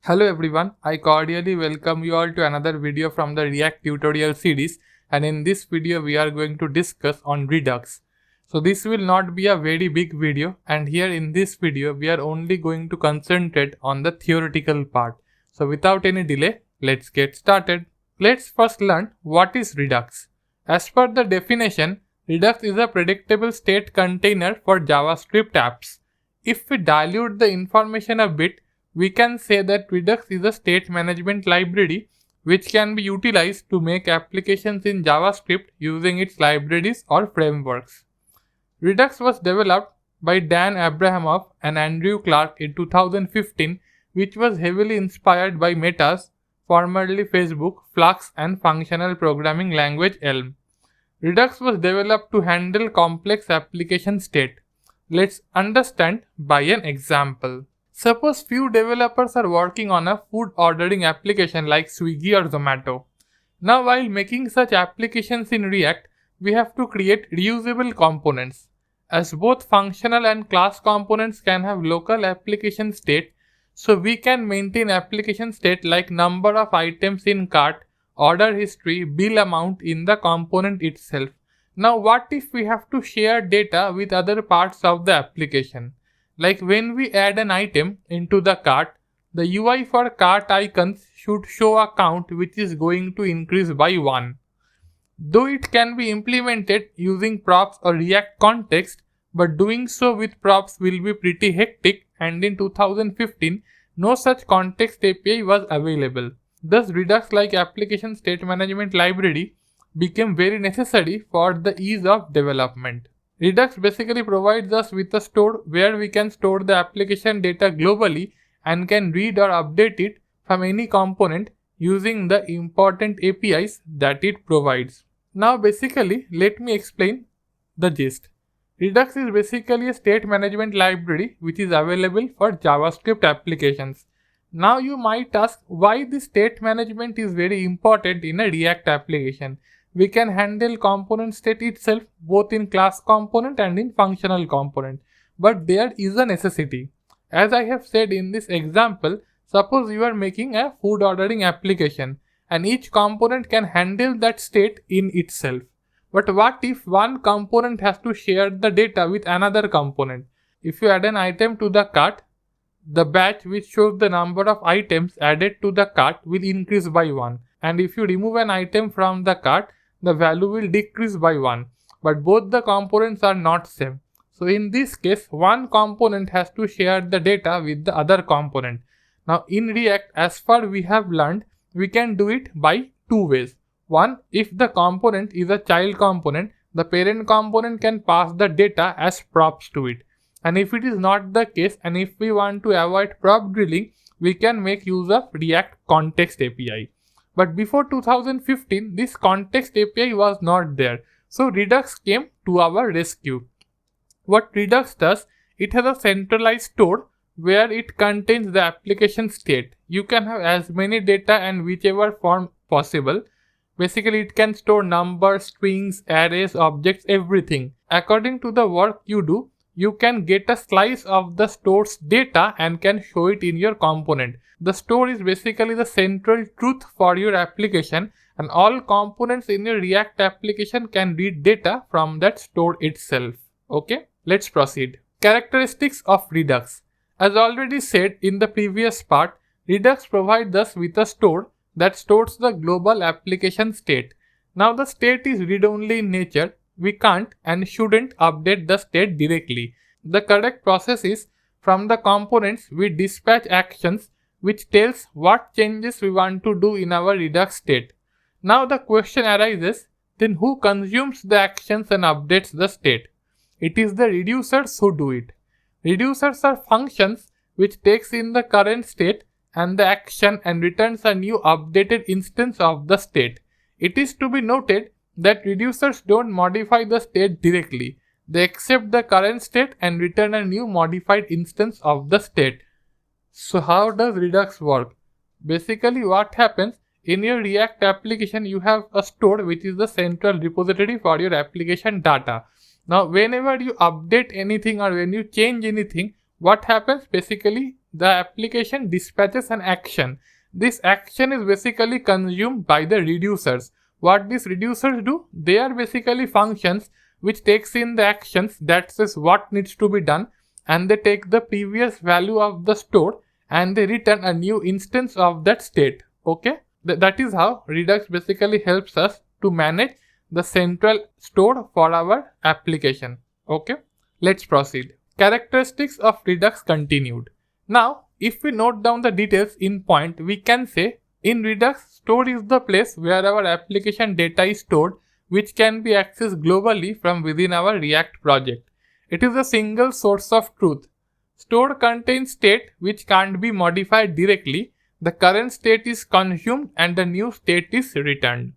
Hello everyone, I cordially welcome you all to another video from the React tutorial series, and in this video we are going to discuss on Redux. So this will not be a very big video, and here in this video we are only going to concentrate on the theoretical part. So without any delay, let's get started. Let's first learn what is Redux. As per the definition, Redux is a predictable state container for JavaScript apps. If we dilute the information a bit, we can say that Redux is a state management library which can be utilized to make applications in JavaScript using its libraries or frameworks. Redux was developed by Dan Abrahamov and Andrew Clark in 2015, which was heavily inspired by Meta's, formerly Facebook, Flux and functional programming language Elm. Redux was developed to handle complex application state. Let's understand by an example. Suppose few developers are working on a food ordering application like Swiggy or Zomato. Now while making such applications in React, we have to create reusable components. As both functional and class components can have local application state, so we can maintain application state like number of items in cart, order history, bill amount in the component itself. Now what if we have to share data with other parts of the application? Like when we add an item into the cart, the UI for cart icons should show a count which is going to increase by 1. Though it can be implemented using props or React context, but doing so with props will be pretty hectic, and in 2015, no such context API was available. Thus Redux-like application state management library became very necessary for the ease of development. Redux basically provides us with a store where we can store the application data globally and can read or update it from any component using the important APIs that it provides. Now basically, let me explain the gist. Redux is basically a state management library which is available for JavaScript applications. Now you might ask why this state management is very important in a React application. We can handle component state itself both in class component and in functional component. But there is a necessity. As I have said in this example, suppose you are making a food ordering application and each component can handle that state in itself. But what if one component has to share the data with another component? If you add an item to the cart, the batch which shows the number of items added to the cart will increase by 1. And if you remove an item from the cart, the value will decrease by 1, but both the components are not same. So in this case, one component has to share the data with the other component. Now in React, as far we have learned, we can do it by two ways. One, if the component is a child component, the parent component can pass the data as props to it. And if it is not the case, and if we want to avoid prop drilling, we can make use of React Context API. But before 2015, this context API was not there. So Redux came to our rescue. What Redux does, it has a centralized store where it contains the application state. You can have as many data and whichever form possible. Basically, it can store numbers, strings, arrays, objects, everything. According to the work you do, you can get a slice of the store's data and can show it in your component. The store is basically the central truth for your application, and all components in your React application can read data from that store itself. Okay, let's proceed. Characteristics of Redux. As already said in the previous part, Redux provides us with a store that stores the global application state. Now the state is read-only in nature. We can't and shouldn't update the state directly. The correct process is, from the components we dispatch actions which tells what changes we want to do in our Redux state. Now the question arises, then who consumes the actions and updates the state? It is the reducers who do it. Reducers are functions which takes in the current state and the action and returns a new updated instance of the state. It is to be noted that reducers don't modify the state directly. They accept the current state and return a new modified instance of the state. So how does Redux work? Basically what happens, in your React application you have a store which is the central repository for your application data. Now whenever you update anything or when you change anything, what happens? Basically the application dispatches an action. This action is basically consumed by the reducers. What these reducers do? They are basically functions which takes in the actions that says what needs to be done, and they take the previous value of the store and they return a new instance of that state. Okay, that is how Redux basically helps us to manage the central store for our application. Okay, let's proceed. Characteristics of Redux continued. Now, if we note down the details in point, we can say in Redux, store is the place where our application data is stored, which can be accessed globally from within our React project. It is a single source of truth. Store contains state which can't be modified directly. The current state is consumed and the new state is returned.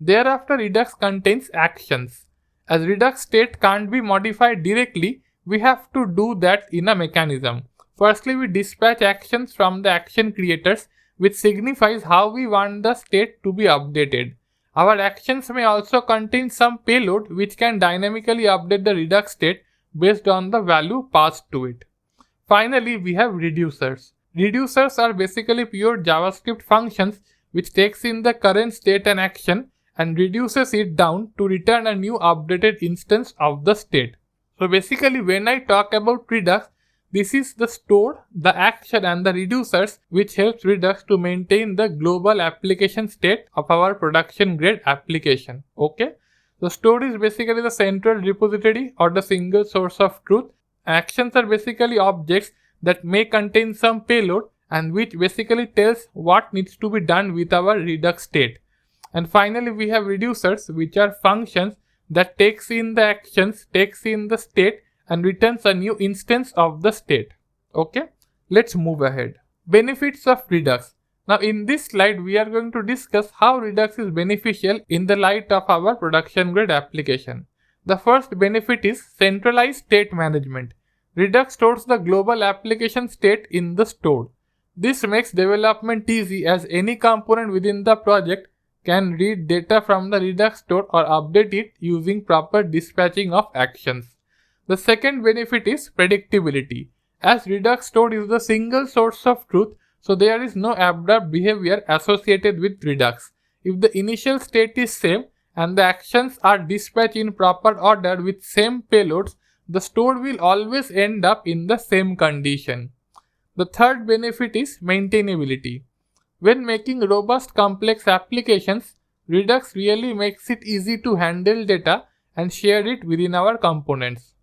Thereafter, Redux contains actions. As Redux state can't be modified directly, we have to do that in a mechanism. Firstly, we dispatch actions from the action creators, which signifies how we want the state to be updated. Our actions may also contain some payload which can dynamically update the Redux state based on the value passed to it. Finally, we have reducers. Reducers are basically pure JavaScript functions which takes in the current state and action and reduces it down to return a new updated instance of the state. So basically, when I talk about Redux, this is the store, the action and the reducers which helps Redux to maintain the global application state of our production grade application. Okay. The store is basically the central repository or the single source of truth. Actions are basically objects that may contain some payload and which basically tells what needs to be done with our Redux state. And finally, we have reducers, which are functions that takes in the actions, takes in the state and returns a new instance of the state. Okay, let's move ahead. Benefits of Redux. Now in this slide, we are going to discuss how Redux is beneficial in the light of our production grade application. The first benefit is centralized state management. Redux stores the global application state in the store. This makes development easy as any component within the project can read data from the Redux store or update it using proper dispatching of actions. The second benefit is predictability. As Redux store is the single source of truth, so there is no abrupt behavior associated with Redux. If the initial state is same and the actions are dispatched in proper order with same payloads, the store will always end up in the same condition. The third benefit is maintainability. When making robust complex applications, Redux really makes it easy to handle data and share it within our components.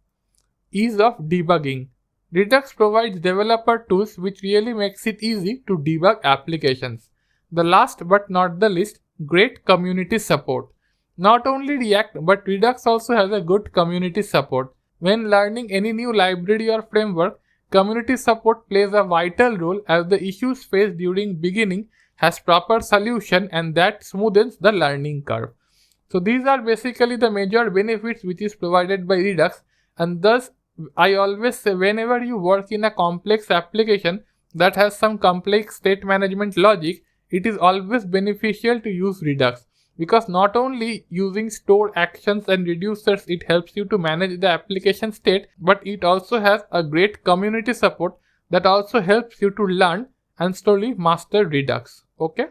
Ease of debugging. Redux provides developer tools which really makes it easy to debug applications. The last but not the least, great community support. Not only React but Redux also has a good community support. When learning any new library or framework, community support plays a vital role as the issues faced during beginning has proper solution and that smoothens the learning curve. So these are basically the major benefits which is provided by Redux, and thus I always say whenever you work in a complex application that has some complex state management logic, it is always beneficial to use Redux. Because not only using store actions and reducers it helps you to manage the application state, but it also has a great community support that also helps you to learn and slowly master Redux. Okay,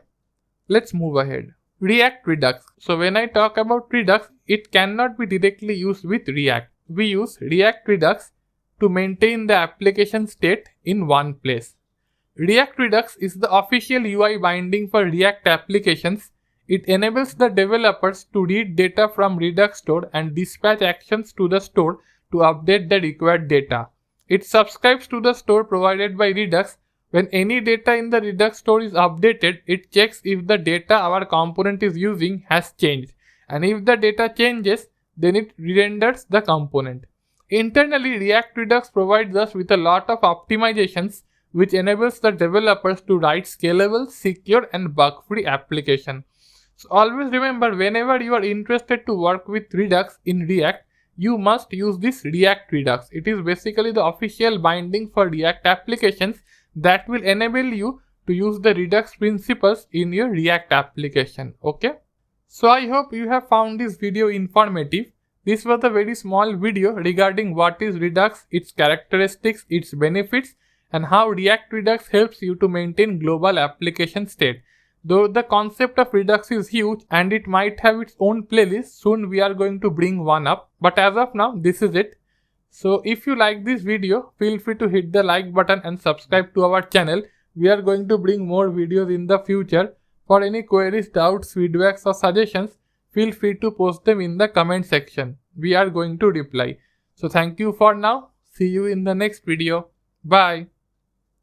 let's move ahead. React Redux. So when I talk about Redux, it cannot be directly used with React. We use React Redux to maintain the application state in one place. React Redux is the official UI binding for React applications. It enables the developers to read data from Redux store and dispatch actions to the store to update the required data. It subscribes to the store provided by Redux. When any data in the Redux store is updated, it checks if the data our component is using has changed, and if the data changes, then it re-renders the component. Internally, React Redux provides us with a lot of optimizations which enables the developers to write scalable, secure and bug-free application. So always remember, whenever you are interested to work with Redux in React, you must use this React Redux. It is basically the official binding for React applications that will enable you to use the Redux principles in your React application. Okay. So I hope you have found this video informative. This was a very small video regarding what is Redux, its characteristics, its benefits, and how React Redux helps you to maintain global application state. Though the concept of Redux is huge and it might have its own playlist, soon we are going to bring one up. But as of now, this is it. So if you like this video, feel free to hit the like button and subscribe to our channel. We are going to bring more videos in the future. For any queries, doubts, feedbacks or suggestions, feel free to post them in the comment section. We are going to reply. So thank you for now. See you in the next video. Bye.